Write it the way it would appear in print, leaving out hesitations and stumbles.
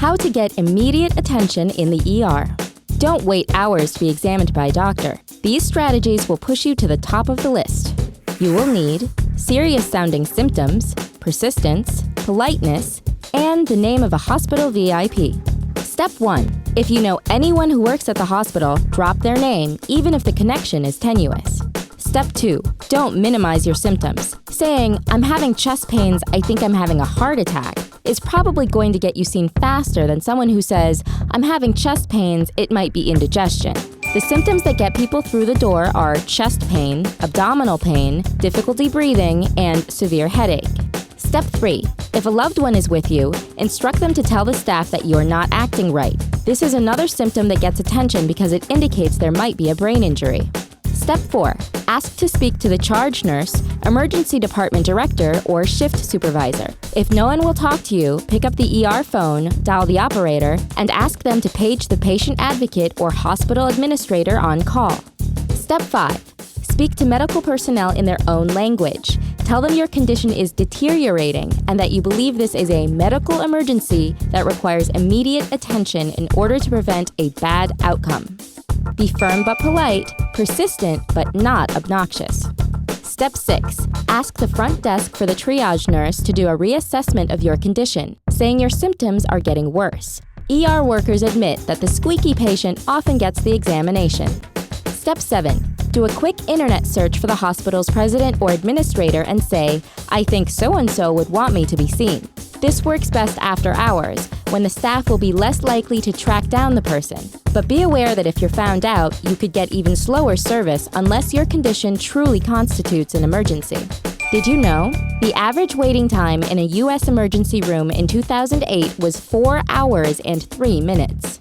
How to get immediate attention in the ER. Don't wait hours to be examined by a doctor. These strategies will push you to the top of the list. You will need serious-sounding symptoms, persistence, politeness, and the name of a hospital VIP. Step 1. If you know anyone who works at the hospital, drop their name, even if the connection is tenuous. Step 2. Don't minimize your symptoms. Saying, "I'm having chest pains, I think I'm having a heart attack," is probably going to get you seen faster than someone who says, "I'm having chest pains, it might be indigestion." The symptoms that get people through the door are chest pain, abdominal pain, difficulty breathing, and severe headache. Step 3. If a loved one is with you, instruct them to tell the staff that you're not acting right. This is another symptom that gets attention because it indicates there might be a brain injury. Step 4. Ask to speak to the charge nurse, emergency department director, or shift supervisor. If no one will talk to you, pick up the ER phone, dial the operator, and ask them to page the patient advocate or hospital administrator on call. Step 5. Speak to medical personnel in their own language. Tell them your condition is deteriorating and that you believe this is a medical emergency that requires immediate attention in order to prevent a bad outcome. Be firm but polite, persistent but not obnoxious. Step 6. Ask the front desk for the triage nurse to do a reassessment of your condition, saying your symptoms are getting worse. ER workers admit that the squeaky patient often gets the examination. Step 7. Do a quick internet search for the hospital's president or administrator and say, "I think so-and-so would want me to be seen." This works best after hours, when the staff will be less likely to track down the person. But be aware that if you're found out, you could get even slower service unless your condition truly constitutes an emergency. Did you know? The average waiting time in a U.S. emergency room in 2008 was 4 hours and 3 minutes.